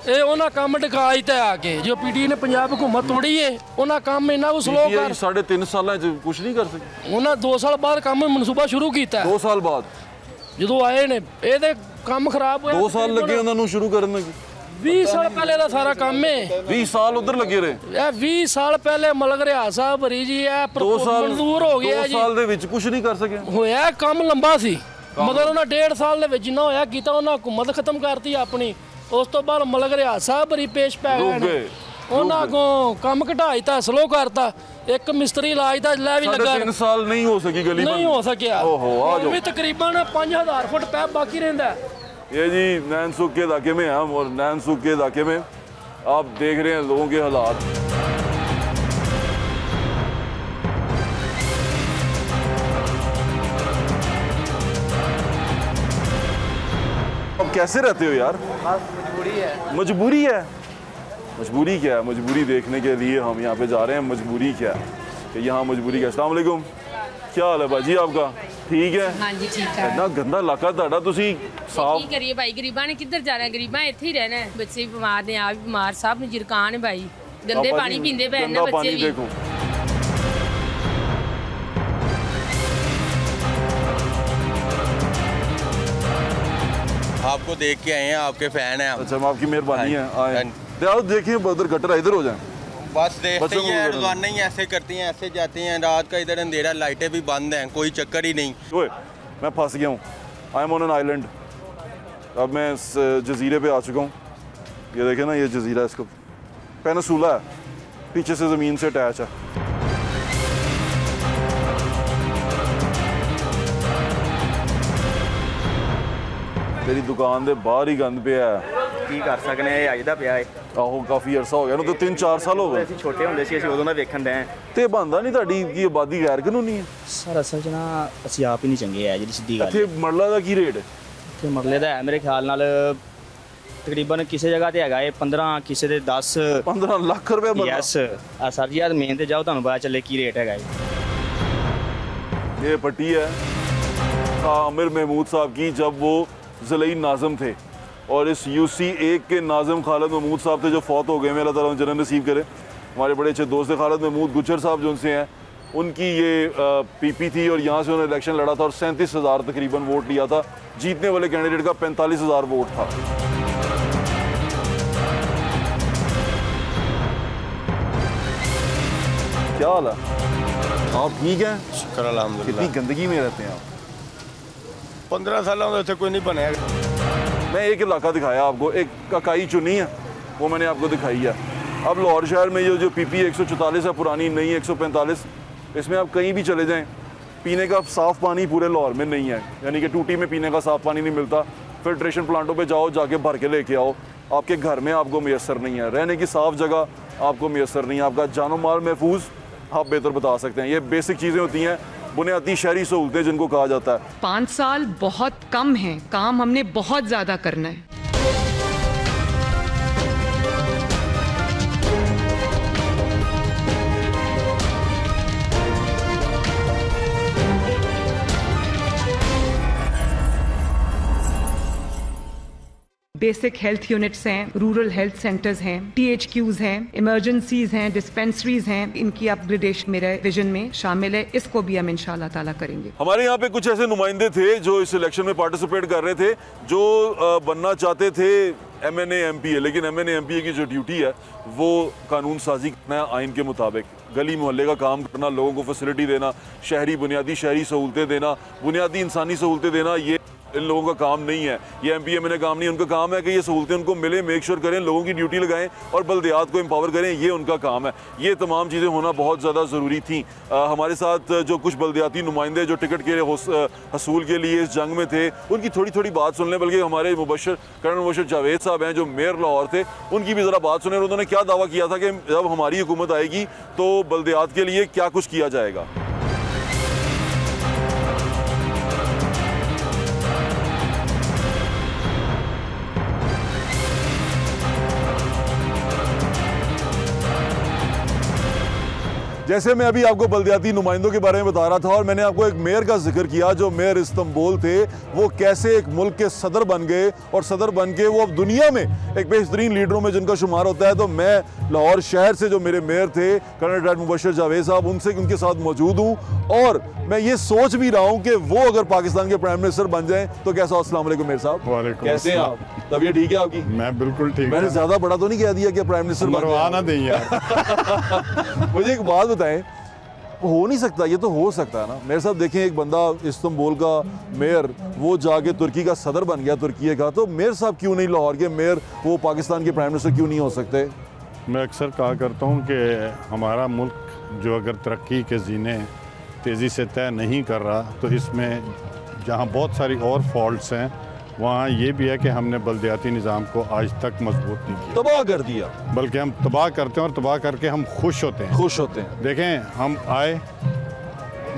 ਇਹ ਉਹਨਾਂ ਕੰਮ ਦਿਖਾਈ ਤੇ ਆ ਕੇ ਜੋ ਪੀਟੀ ਨੇ ਪੰਜਾਬ ਹਕੂਮਤ ਤੋੜੀ ਏ ਉਹਨਾਂ ਕੰਮ ਇਹਨਾਂ ਨੂੰ ਸਲੋ ਕਰ 3.5 ਸਾਲਾਂ ਚ ਕੁਝ ਨਹੀਂ ਕਰ ਸਕੇ ਉਹਨਾਂ 2 ਸਾਲ ਬਾਅਦ ਕੰਮ ਮਨਸੂਬਾ ਸ਼ੁਰੂ ਕੀਤਾ 2 ਸਾਲ ਬਾਅਦ ਜਦੋਂ ਆਏ ਨੇ ਇਹਦੇ ਕੰਮ ਖਰਾਬ ਹੋਇਆ 2 ਸਾਲ ਲੱਗੇ ਉਹਨਾਂ ਨੂੰ ਸ਼ੁਰੂ ਕਰਨ ਨੂੰ 20 ਸਾਲ ਪਹਿਲੇ ਦਾ ਸਾਰਾ ਕੰਮ ਏ 20 ਸਾਲ ਉਧਰ ਲੱਗੇ ਰਹੇ ਇਹ 20 ਸਾਲ ਪਹਿਲੇ ਮਲਕ ਰਿਆਜ਼ ਸਾਹਿਬ ਹਰੀ ਜੀ ਇਹ ਮਨਜ਼ੂਰ ਹੋ ਗਿਆ ਜੀ 2 ਸਾਲ ਦੇ ਵਿੱਚ ਕੁਝ ਨਹੀਂ ਕਰ ਸਕਿਆ ਹੋਇਆ ਕੰਮ ਲੰਬਾ ਸੀ ਮਗਰ ਉਹਨਾਂ 1.5 ਸਾਲ ਦੇ ਵਿੱਚ ਜਿੰਨਾ ਹੋਇਆ ਕੀਤਾ ਉਹਨਾਂ ਹਕੂਮਤ ਖਤਮ ਕਰਤੀ ਆਪਣੀ ਉਸ ਤੋਂ ਬਾਅਦ ਮਲਕ ਰਿਆਜ਼ ਸਾਹਿਬ ਹਰੀ ਪੇਸ਼ ਪੈ ਗਏ ਨੇ ਉਹਨਾਂ ਕੋ ਕੰਮ ਘਟਾਈਤਾ ਸਲੋ ਕਰਤਾ ਇੱਕ ਮਿਸਤਰੀ ਇਲਾਜ ਦਾ ਲੈ ਵੀ ਲੱਗਾ 3 ਸਾਲ ਨਹੀਂ ਹੋ ਸਕੀ ਗਲੀ ਨਹੀਂ ਹੋ ਸਕਿਆ ਓਹੋ ਆ ਜਾਓ ਵੀ ਤਕਰੀਬਨ 5000 फुट पैप बाकी रहता है ये जी नैनसुख के इलाके में हम और नैनसुख के इलाके में आप देख रहे हैं लोगों के हालात अब कैसे रहते हो यार मजबूरी है मजबूरी क्या है मजबूरी देखने के लिए हम यहाँ पे जा रहे हैं मजबूरी क्या है कि यहाँ मजबूरी क्या अस्सलाम वालेकुम क्या हाल है बाजी आपका ठीक है हाँ जी ठीक है इतना गंदा इलाका ਤੁਹਾਡਾ ਤੁਸੀਂ ਸਾਫ ਕੀ ਕਰੀਏ ਭਾਈ ਗਰੀਬਾਂ ਨੇ ਕਿੱਧਰ ਜਾਣਾ ਗਰੀਬਾਂ ਇੱਥੇ ਹੀ ਰਹਿਣਾ ਹੈ ਬੱਚੇ ਵੀ ਬਿਮਾਰ ਨੇ ਆ ਵੀ ਬਿਮਾਰ ਸਭ ਨੂੰ ਜਰਕਾਨ ਹੈ ਭਾਈ ਗੰਦੇ ਪਾਣੀ ਪੀਂਦੇ ਪਏ ਨੇ ਬੱਚੇ ਵੀ देखो आपको देख के आए हैं आपके फैन हैं अच्छा हम आपकी मेहरबानी है आए आओ देखिए उधर गटर इधर हो जाए बस देखते ही हैं रोजाना ही ऐसे करती हैं ऐसे जाती हैं रात का इधर अंधेरा लाइटें भी बंद हैं कोई चक्कर ही नहीं मैं फंस गया हूँ। I am on an island. अब मैं इस जजीरे पे आ चुका हूँ। ये देखें ना, ये जजीरा इसको पेनिसुला है, पीछे से ज़मीन से अटैच है। तेरी दुकान दे बाहर ही गंद पे है। ਕੀ ਕਰ ਸਕਨੇ ਆ, ਅੱਜ ਦਾ ਪਿਆ ਏ। ਆਹੋ ਕਾਫੀ ਅਰਸਾ ਹੋ ਗਿਆ ਨੂੰ, ਤਾਂ 3-4 ਸਾਲ ਹੋ ਗਏ। ਅਸੀਂ ਛੋਟੇ ਹੁੰਦੇ ਸੀ, ਅਸੀਂ ਉਦੋਂ ਦਾ ਵੇਖਣ ਦੇ ਆ। ਤੇ ਬੰਦਾ ਨਹੀਂ ਤੁਹਾਡੀ ਕੀ ਆਬਾਦੀ ਗੈਰ ਕਾਨੂੰਨੀ ਹੈ? ਸਰ ਅਸਲ 'ਚ ਨਾ ਅਸੀਂ ਆਪ ਹੀ ਨਹੀਂ ਚੰਗੇ ਆ, ਜਿਹੜੀ ਸਿੱਧੀ ਗੱਲ। ਇੱਥੇ ਮਰਲਾ ਦਾ ਕੀ ਰੇਟ ਹੈ? ਇੱਥੇ ਮਰਲੇ ਦਾ ਹੈ ਮੇਰੇ ਖਿਆਲ ਨਾਲ ਤਕਰੀਬਨ ਕਿਸੇ ਜਗ੍ਹਾ ਤੇ ਹੈਗਾ ਏ 15, ਕਿਸੇ ਦੇ 10 15 ਲੱਖ ਰੁਪਏ ਮਰਲਾ। ਯੈਸ ਆ ਸਰ ਜੀ, ਆ ਮੇਨ ਤੇ ਜਾਓ ਤੁਹਾਨੂੰ ਪਤਾ ਚੱਲੇ ਕੀ ਰੇਟ ਹੈਗਾ ਏ। ये पट्टी है आमिर महमूद साहब की, जब वो ज़लई नाज़म थे, और इस UC 1 के नाज़म खालिद महमूद साहब थे जो फौत हो गए हैं, अल्लाह ताला उन्हें जन्नत नसीब करे। हमारे बड़े अच्छे दोस्त थे खालिद महमूद गुज्जर साहब जो उनसे हैं, उनकी ये PP थी और यहाँ से उन्होंने इलेक्शन लड़ा था और 37,000 तकरीबन वोट लिया था। जीतने वाले कैंडिडेट का 45,000 वोट था। क्या हाल है? आप ठीक हैं? शुक्र अल्हम्दुलिल्लाह। कितनी गंदगी में रहते हैं आप? 15 सालों से कोई नहीं बने। मैं एक इलाका दिखाया आपको, एक इकाई चुनी है, वो मैंने आपको दिखाई है। अब लाहौर शहर में ये जो PP 144 है, पुरानी नई 145, इसमें आप कहीं भी चले जाएं, पीने का साफ़ पानी पूरे लाहौर में नहीं है। यानी कि टूटी में पीने का साफ़ पानी नहीं मिलता। फिल्ट्रेशन प्लांटों पे जाओ, जाके भर के लेके आओ, आपके घर में आपको मैसर नहीं है। रहने की साफ़ जगह आपको मैसर नहीं है। आपका जानो माल महफूज आप बेहतर बता सकते हैं। ये बेसिक चीज़ें होती हैं, बुनियादी शहरी सहूलतें जिनको कहा जाता है। 5 साल बहुत कम है, काम हमने बहुत ज़्यादा करना है। बेसिक हेल्थ यूनिट्स हैं, रूरल हेल्थ सेंटर्स हैं, THQs हैं, इमरजेंसीज हैं, डिस्पेंसरीज हैं, इनकी अपग्रेडेशन मेरे विजन में शामिल है। इसको भी हम इंशाल्लाह ताला करेंगे। हमारे यहाँ पे कुछ ऐसे नुमाइंदे थे जो इस इलेक्शन में पार्टिसिपेट कर रहे थे, जो बनना चाहते थे MNA MPA, लेकिन MNA MPA की जो ड्यूटी है वो कानून साजी करना है आइन के मुताबिक, गली मोहल्ले का काम करना, लोगों को फैसिलिटी देना, बुनियादी शहरी सहूलतें देना, बुनियादी इंसानी सहूलतें देना, ये इन लोगों का काम नहीं है। ये MPA MNA काम नहीं है। उनका काम है कि ये सहूलतें उनको मिले, मेक श्योर करें, लोगों की ड्यूटी लगाएं और बल्दियात को एम्पावर करें, ये उनका काम है। ये तमाम चीज़ें होना बहुत ज़्यादा ज़रूरी थी। हमारे साथ जो कुछ बल्दियाती नुमाइंदे जो टिकट के हसूल के लिए इस जंग में थे, उनकी थोड़ी थोड़ी बात सुन लें। बल्कि हमारे कर्नल मुबशर जावेद साहब हैं जो मेयर लाहौर थे, उनकी भी ज़रा बात सुने। उन्होंने क्या दावा किया था कि जब हमारी हुकूमत आएगी तो बल्दियात के लिए क्या कुछ किया जाएगा। जैसे मैं अभी आपको बल्दियाती नुमाइंदों के बारे में बता रहा था और मैंने आपको एक मेयर का जिक्र किया जो मेयर इस्तांबुल थे, वो कैसे एक मुल्क के सदर बन गए और सदर बन के वो अब दुनिया में एक बेहतरीन लीडरों में जिनका शुमार होता है। तो मैं लाहौर शहर से जो मेरे मेयर थे कर्नल मुबशर जावेद साहब, उनके साथ मौजूद हूँ और मैं ये सोच भी रहा हूँ कि वो अगर पाकिस्तान के प्राइम मिनिस्टर बन जाएं तो कैसा। अस्सलाम वालेकुम मेयर साहब, कैसे हैं आप? तबीयत ठीक है आपकी? मैं बिल्कुल ठीक। मैंने ज़्यादा बड़ा तो नहीं कह दिया कि प्राइम मिनिस्टर मरवाना नहीं यार। मुझे एक बात बताएं, हो नहीं सकता? ये तो हो सकता है ना मेरे साथ। देखें, एक बंदा इस्तांबुल का मेयर वो जाके तुर्की का सदर बन गया, तुर्की का, तो मेयर साहब क्यों नहीं लाहौर के मेयर वो पाकिस्तान के प्राइम मिनिस्टर क्यों नहीं हो सकते? मैं अक्सर कहा करता हूँ कि हमारा मुल्क जो अगर तरक्की के ज़ीने तेज़ी से तय नहीं कर रहा तो इसमें जहाँ बहुत सारी और फॉल्ट्स हैं वहाँ ये भी है कि हमने बल्दियाती निज़ाम को आज तक मजबूत नहीं किया, तबाह कर दिया। बल्कि हम तबाह करते हैं और तबाह करके हम खुश होते हैं। देखें, हम आए,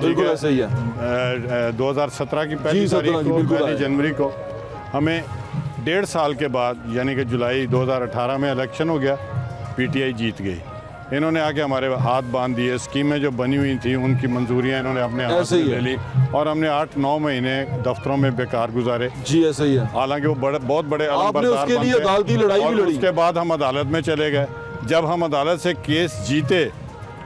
बिल्कुल ऐसे ही है, 2017 की पहली जनवरी को हमें 1.5 साल के बाद यानी कि जुलाई 2018 में इलेक्शन हो गया, PTI जीत गई। इन्होंने आके हमारे हाथ बांध दिए, स्कीमें जो बनी हुई थी उनकी मंजूरियां इन्होंने अपने हाथ से ले ली और हमने 8-9 महीने दफ्तरों में बेकार गुजारे। जी ऐसा ही है। हालांकि वो बहुत बड़े उसके लिए अदालती लड़ाई भी लड़ी। उसके बाद हम अदालत में चले गए। जब हम अदालत से केस जीते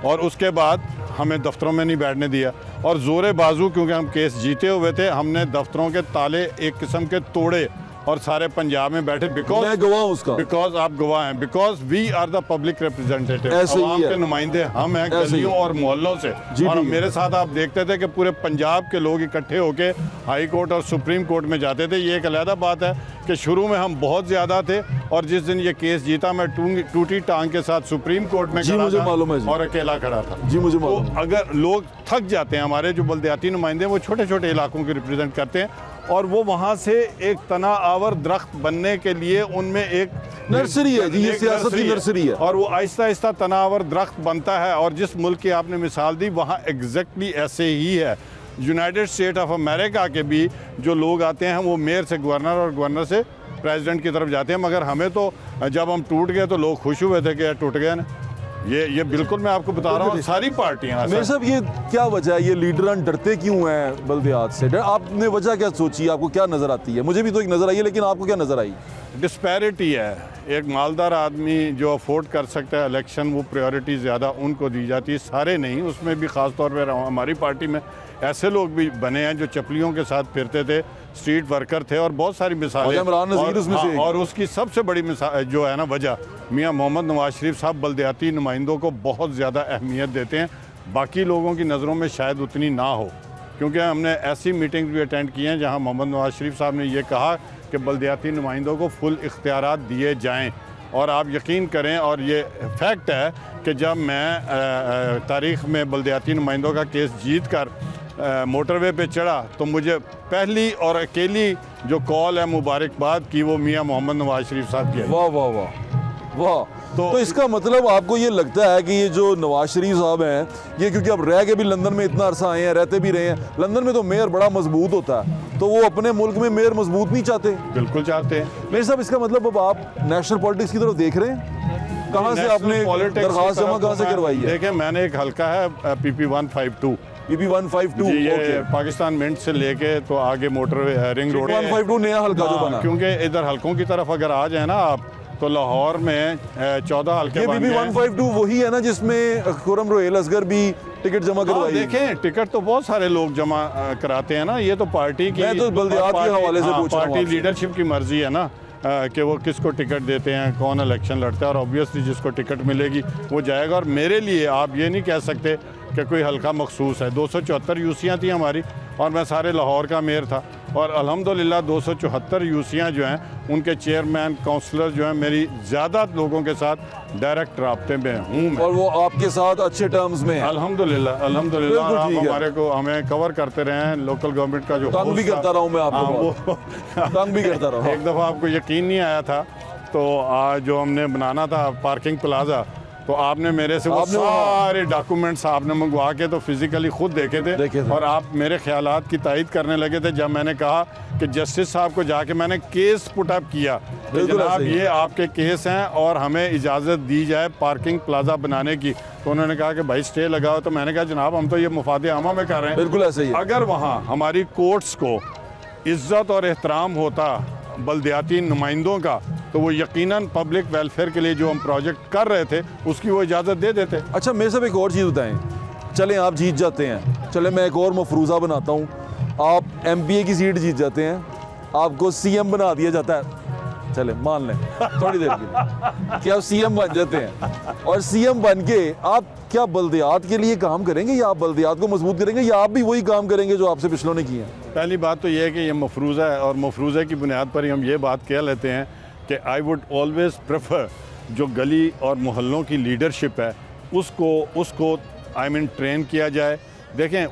और उसके बाद हमें दफ्तरों में नहीं बैठने दिया और ज़ोरे बाजू, क्योंकि हम केस जीते हुए थे, हमने दफ्तरों के ताले एक किस्म के तोड़े और सारे पंजाब में बैठे, बिकॉज मैं गवाह हूं उसका, बिकॉज आप गवाह हैं, because we are the public representative, आवाम के नुमाइंदे हम हैं गलियों और मोहल्लों से। और मेरे साथ आप देखते थे कि पूरे पंजाब के लोग इकट्ठे होके हाई कोर्ट और सुप्रीम कोर्ट में जाते थे। ये एक अलग बात है कि शुरू में हम बहुत ज़्यादा थे और जिस दिन ये केस जीता मैं टूटी टांग के साथ सुप्रीम कोर्ट में खड़ा था मालूम है और अकेला खड़ा था। जी मुझे मालूम। तो अगर लोग थक जाते हैं, हमारे जो बल्दियाती नुमाइंदे वो छोटे छोटे इलाकों के रिप्रेजेंट करते हैं और वो वहाँ से एक तना आवर दरख्त बनने के लिए उनमें एक नर्सरी है जी, ये सियासत की नर्सरी है और वो आहिस्ता आहिस्ता तनावर दरख्त बनता है। और जिस मुल्क की आपने मिसाल दी वहाँ एग्जैक्टली ऐसे ही है। यूनाइटेड स्टेट ऑफ अमेरिका के भी जो लोग आते हैं वो मेयर से गवर्नर और गवर्नर से प्रेसिडेंट की तरफ जाते हैं, मगर हमें तो जब हम टूट गए तो लोग खुश हुए थे कि टूट गए ना। ये बिल्कुल मैं आपको बता रहा हूँ, सारी पार्टियां। मेरे साहब ये क्या वजह है, ये लीडरान डरते क्यों हैं बल्दियात से? आपने वजह क्या सोची, आपको क्या नज़र आती है? मुझे भी तो एक नज़र आई है, लेकिन आपको क्या नज़र आई? डिस्पैरिटी है। एक मालदार आदमी जो अफोर्ड कर सकता है इलेक्शन, वो प्रायोरिटी ज़्यादा उनको दी जाती है, सारे नहीं। उसमें भी ख़ास तौर पर हमारी पार्टी में ऐसे लोग भी बने हैं जो चपलियों के साथ फिरते थे, स्ट्रीट वर्कर थे और बहुत सारी मिसालें। और उसकी सबसे बड़ी मिसाल जो है ना वजह, मियाँ मोहम्मद नवाज शरीफ साहब बल्दियाती नुमाइंदों को बहुत ज़्यादा अहमियत देते हैं। बाकी लोगों की नज़रों में शायद उतनी ना हो, क्योंकि हमने ऐसी मीटिंग भी अटेंड की हैं जहाँ मोहम्मद नवाज शरीफ साहब ने ये कहा कि बल्दियाती नुमाइंदों को फुल इख्तियारात दिए जाएँ। और आप यकीन करें, और ये फैक्ट है कि जब मैं तारीख़ में बल्दियाती नुमाइंदों का केस जीत कर मोटरवे पे चढ़ा तो मुझे पहली और अकेली जो कॉल है मुबारकबाद की वो मियाँ मोहम्मद नवाज शरीफ साहब की। वाह वाह वाह वाह। तो इसका मतलब आपको ये लगता है कि ये जो नवाज शरीफ साहब हैं, ये क्योंकि अब रह के भी लंदन में इतना अरसा आए हैं, रहते भी रहे हैं, लंदन में तो मेयर बड़ा मजबूत होता है, तो वो अपने मुल्क में मेयर मजबूत नहीं चाहते? बिल्कुल चाहते हैं। मेरे साहब इसका मतलब अब आप नेशनल पॉलिटिक्स की तरफ देख रहे हैं? कहाँ से आपने दरख्वास्त जमा कहाँ से करवाई है? देखिए, मैंने एक हल्का है PP 152 ये पाकिस्तान मिंट से लेके तो आगे मोटरवे रिंग रोड 152 नया हल्का जो बना, क्योंकि इधर हल्कों की तरफ अगर आ जाए ना आप तो लाहौर में 14 हल्के बन गए। 152 वही है ना जिसमें खुर्रम रोहेल असगर भी टिकट जमा करवाई? देखें, टिकट तो बहुत सारे लोग जमा कराते हैं ना, ये तो पार्टी की, मैं तो बल्दियात के हवाले से पूछ रहा हूं, पार्टी लीडरशिप की मर्जी है ना कि वो किसको टिकट देते हैं, कौन इलेक्शन लड़ता है, और ऑब्वियसली जिसको टिकट मिलेगी वो जाएगा। और मेरे लिए आप ये नहीं कह सकते कि कोई हल्का मखसूस है। 274 यूसियाँ थी हमारी और मैं सारे लाहौर का मेयर था, और अल्हम्दुलिल्लाह 274 यूसियाँ जो हैं उनके चेयरमैन काउंसलर जो हैं मेरी ज़्यादा लोगों के साथ डायरेक्ट राब्ते में हूँ, और वो आपके साथ अच्छे टर्म्स में हैं अल्हम्दुलिल्लाह। अल्हम्दुलिल्लाह आप हमारे को हमें कवर करते रहे हैं। लोकल गवर्नमेंट का जो तंग भी करता रहा हूँ मैं आपको, तंग भी करता रहा। एक दफ़ा आपको यकीन नहीं आया था तो आज जो हमने बनाना था पार्किंग प्लाजा, तो आपने मेरे से वो सारे डॉक्यूमेंट्स आपने मंगवा के तो फिजिकली खुद देखे थे और आप मेरे ख्यालात की तायद करने लगे थे जब मैंने कहा कि जस्टिस साहब को जाके मैंने केस पुटअप किया कि जनाब ये आपके केस हैं और हमें इजाज़त दी जाए पार्किंग प्लाजा बनाने की। तो उन्होंने कहा कि भाई स्टे लगाओ। तो मैंने कहा जनाब हम तो ये मुफाद आमा में कर रहे हैं। बिल्कुल ऐसे ही। अगर वहाँ हमारी कोर्ट्स को इज्जत और एहतराम होता बल्दियाती नुमाइंदों का तो वो यकीनन पब्लिक वेलफेयर के लिए जो हम प्रोजेक्ट कर रहे थे उसकी वो इजाज़त दे देते। अच्छा मेरे साहब एक और चीज़ बताएं, चलें आप जीत जाते हैं, चले मैं एक और मफरूज़ा बनाता हूँ, आप MPA की सीट जीत जाते हैं, आपको CM बना दिया जाता है, चले मान लें थोड़ी देर के लिए कि आप CM बन जाते हैं, और CM बन के आप क्या बल्दियात के लिए काम करेंगे या आप बल्दियात को मजबूत करेंगे या आप भी वही काम करेंगे जो आपसे पिछलों ने किए हैं? पहली बात तो ये है कि ये मफरूज़ा है और मफरूज़े की बुनियाद पर ही हम ये बात कह लेते हैं कि आई वुड ऑलवेज़ प्रेफर जो गली और मोहल्लों की लीडरशिप है उसको ट्रेन किया जाए। देखें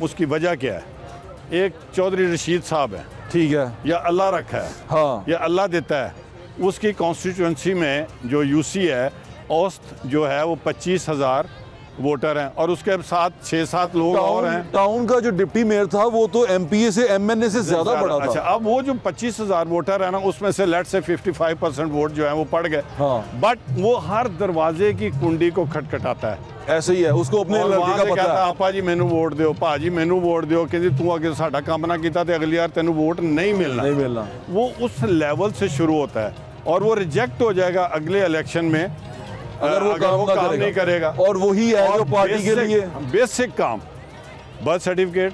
उसकी वजह क्या है, एक चौधरी रशीद साहब है, ठीक है, या अल्लाह रखा है, हाँ, या अल्लाह देता है, उसकी कॉन्स्टिट्यूंसी में जो यूसी है औसत जो है वो 25,000 वोटर हैं और उसके साथ 6-7 लोग और हैं। टाउन का जो डिप्टी मेयर था वो तो MPA से MNA से ज्यादा बड़ा था। अच्छा अब वो जो 25,000 वोटर है ना उसमें से लेट से 55% वोट जो है वो पड़ गए, हाँ। बट वो हर दरवाजे की कुंडी को खटखटाता है, ऐसे ही है, उसको अपने लड़के का पता है। आपा जी मैनू वोट दो, भाजी मैनू वोट दो, कि तू अगर साडा काम ना किया तो अगली बार तेनू वोट नहीं मिलना। वो उस लेवल से शुरू होता है और वो रिजेक्ट हो जाएगा अगले इलेक्शन में अगर वो काम नहीं करेगा। और वही है जो पार्टी के लिए बेसिक काम, बर्थ सर्टिफिकेट,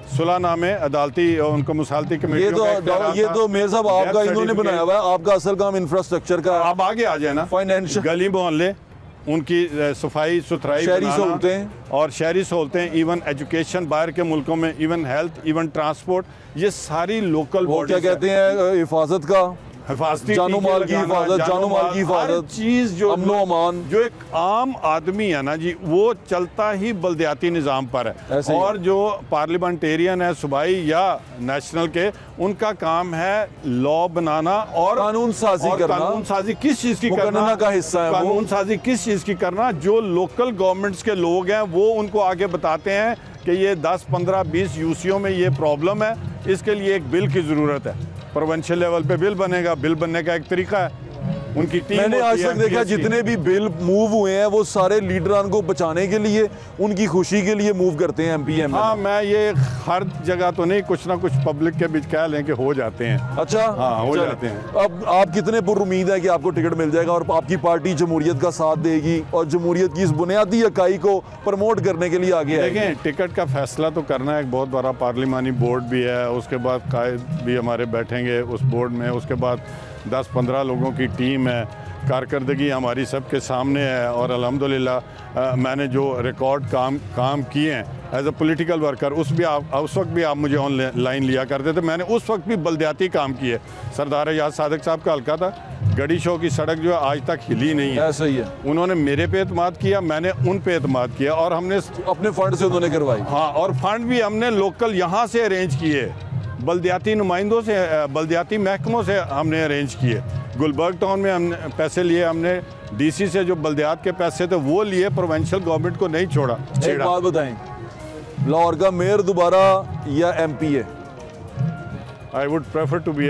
सुलहनामे अदालती उनको मुसालती कमेटी ये तो मेयर साहब आपका इन्होंने बनाया हुआ है, आपका असल काम इंफ्रास्ट्रक्चर का। आप आगे आ जाए ना, फाइनेंशियल गली मोहल्ले उनकी सफाई सुथराई, शहरी सहूलतें और शहरी सहूलतें, इवन एजुकेशन, बाहर के मुल्कों में इवन हेल्थ, इवन ट्रांसपोर्ट, ये सारी लोकल बॉडी, क्या कहते हैं, हिफाजत का, हिफाजती जानो माल की हिफाजत, जानो माल की हिफाजत, चीज़ जो अमनो अमान, जो एक आम आदमी है ना जी, वो चलता ही बल्दियाती निज़ाम पर है। और जो पार्लियामेंटेरियन है सूबाई या नेशनल के, उनका काम है लॉ बनाना और कानून साजी करना। कानून साजी किस चीज़ की करना का हिस्सा है, कानून साजी किस चीज़ की करना, जो लोकल गवर्नमेंट्स के लोग हैं वो उनको आगे बताते हैं कि ये 10, 15, 20 यूसीओ में ये प्रॉब्लम है, इसके लिए एक बिल की ज़रूरत है। प्रोविंशियल लेवल पे बिल बनेगा, बिल बनने का एक तरीका है, उनकी टीम। मैंने आज तक देखा जितने भी बिल मूव हुए हैं वो सारे लीडरान को बचाने के लिए, उनकी खुशी के लिए मूव करते हैं एमपी एमएलए। हाँ, मैं ये हर जगह तो नहीं, कुछ ना कुछ पब्लिक के बीच कह लें कि हो जाते हैं। अच्छा, हाँ, हो जाते हैं। अब आप कितने पुरुमीद है कि आपको टिकट मिल जाएगा और आपकी पार्टी जमहूरियत का साथ देगी और जमहूरियत की इस बुनियादी इकाई को प्रमोट करने के लिए आगे आएगी? देखें, टिकट का फैसला तो करना एक बहुत बड़ा पार्लिमानी बोर्ड भी है, उसके बाद कायद भी हमारे बैठेंगे उस बोर्ड में, उसके बाद 10-15 लोगों की टीम है, कारकर्दगी हमारी सबके सामने है। और अल्हम्दुलिल्लाह मैंने जो रिकॉर्ड काम किए हैं एज ए पॉलिटिकल वर्कर, उस वक्त भी आप मुझे ऑनलाइन लिया करते थे, मैंने उस वक्त भी बल्दियाती काम किए। सरदार एजाज सादिक साहब का हल्का था, गड़ी शो की सड़क जो है आज तक हिली नहीं है। ऐसा ही है, उन्होंने मेरे पे एतमाद किया, मैंने उन पे एतमाद किया, और हमने अपने फंड से उन्होंने करवाई। हाँ, और फंड भी हमने लोकल यहाँ से अरेंज किए, बल्दियाती नुमाइंदों से, बल्दियाती महकमों से हमने अरेंज किए। गुलबर्ग टाउन में हमने पैसे लिए, हमने डीसी से जो बल्दियात के पैसे थे वो लिए, प्रोविंशियल गवर्नमेंट को नहीं छोड़ा। एक बात बताएं, लाहौर का मेयर दोबारा या MPA? I would prefer to be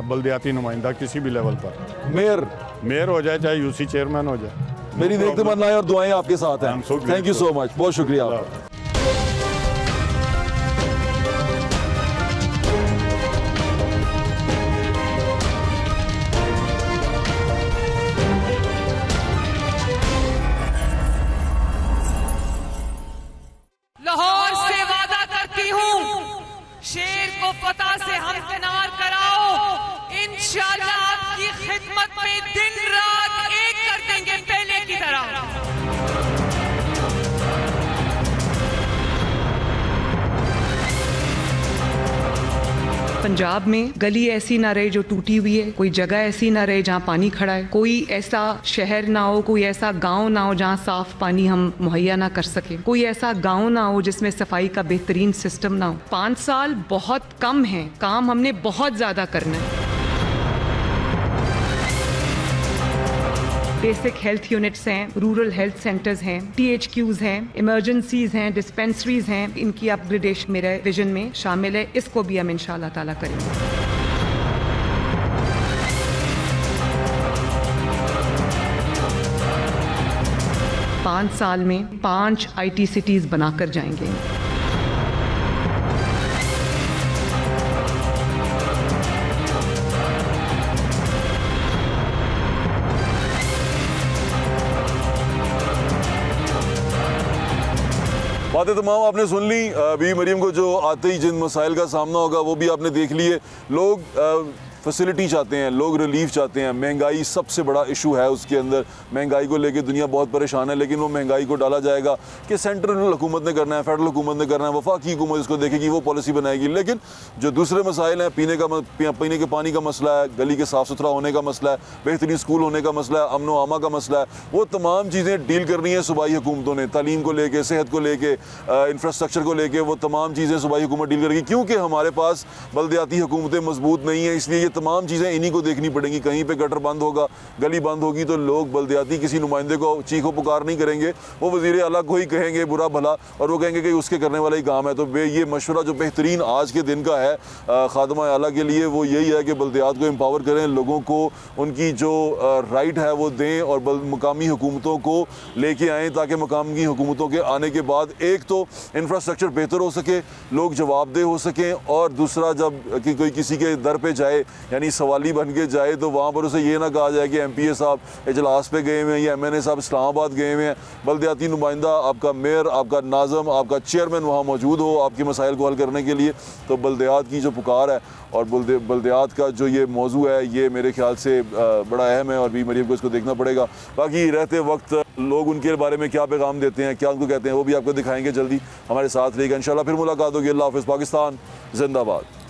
बल्दियाती नुमाइंदा किसी भी लेवल पर। मेयर हो जाए, चाहे यूसी चेयरमैन हो जाए। मेरी नेक तमन्नाएं और दुआएं आपके साथ हैं। थैंक यू सो मच, बहुत शुक्रिया आपका। लाहौर से वादा करती हूँ, शेर को फतह से हमकिनार कराओ, इंशाअल्लाह आपकी खिदमत में दिन रात एक कर देंगे पहले की तरह। पंजाब में गली ऐसी ना रहे जो टूटी हुई है, कोई जगह ऐसी ना रहे जहाँ पानी खड़ा है, कोई ऐसा शहर ना हो, कोई ऐसा गांव ना हो जहाँ साफ पानी हम मुहैया ना कर सके, कोई ऐसा गांव ना हो जिसमें सफाई का बेहतरीन सिस्टम ना हो। 5 साल बहुत कम है, काम हमने बहुत ज़्यादा करना है। बेसिक हेल्थ यूनिट्स हैं, रूरल हेल्थ सेंटर्स हैं, THQs हैं, इमरजेंसीज हैं, डिस्पेंसरीज हैं, इनकी अपग्रेडेशन मेरे विजन में शामिल है। इसको भी हम इंशाअल्लाह ताला करेंगे। 5 साल में 5 IT सिटीज बनाकर जाएंगे। बातें तमाम आपने सुन ली। बीबी मरीम को जो आते ही जिन मसाइल का सामना होगा वो भी आपने देख लिए। लोग फैसिलिटी चाहते हैं, लोग रिलीफ चाहते हैं। महंगाई सबसे बड़ा इशू है उसके अंदर, महंगाई को लेके दुनिया बहुत परेशान है, लेकिन वो महंगाई को डाला जाएगा कि सेंट्रल हुकूमत ने करना है, फेडरल हुकूमत ने करना है, वफाकी हुकूमत इसको देखेगी, वो पॉलिसी बनाएगी। लेकिन जो दूसरे मसाइल हैं, पीने के पानी का मसला है, गली के साफ़ सुथरा होने का मसला है, बेहतरीन स्कूल होने का मसला है, अमनो आमा का मसला है, वो तमाम चीज़ें डील करनी है सूबाई हुकूमतों ने। तालीम को लेके, सेहत को लेके, इंफ्रास्ट्रक्चर को लेके, वो तमाम चीज़ें सूबाई हुकूमत डील करेगी। क्योंकि हमारे पास बल्दियाती हुकूमतें मजबूत नहीं है, इसलिए ये तमाम चीज़ें इन्हीं को देखनी पड़ेंगी। कहीं पे गटर बंद होगा, गली बंद होगी, तो लोग बल्दियाती किसी नुमाइंदे को चीखो पुकार नहीं करेंगे, वो वज़ीर आला को ही कहेंगे बुरा भला, और वो कहेंगे कि उसके करने वाला ही काम है। तो ये मशवरा जो बेहतरीन आज के दिन का है खादमा आला के लिए, वो यही है कि बल्दियात को एम्पावर करें, लोगों को उनकी जो राइट है वो दें, और मुकामी हुकूमतों को लेके आएँ, ताकि मुकामी हुकूमतों के आने के बाद एक तो इंफ्रास्ट्रक्चर बेहतर हो सके, लोग जवाबदेह हो सकें, और दूसरा जब कोई किसी के दर पे जाए यानी सवाली बन के जाए तो वहाँ पर उसे ये ना कहा जाए कि MPA साहब इजलास पे गए हुए हैं या MNA साहब इस्लामाबाद गए हुए हैं। बल्दियाती नुमाइंदा, आपका मेयर, आपका नाज़म, आपका चेयरमैन वहाँ मौजूद हो आपके मसाइल को हल करने के लिए। तो बल्दियात की जो पुकार है और बल्दियात का जो ये मौजू है ये मेरे ख्याल से बड़ा अहम है और भी मरीम को इसको देखना पड़ेगा। बाकी रहते वक्त लोग उनके बारे में क्या पैगाम देते हैं, क्या उनको कहते हैं, वो भी आपको दिखाएंगे जल्दी। हमारे साथ रहिएगा, इंशाल्लाह फिर मुलाकात होगी। अल्लाह हाफ़िज़। पाकिस्तान जिंदाबाद।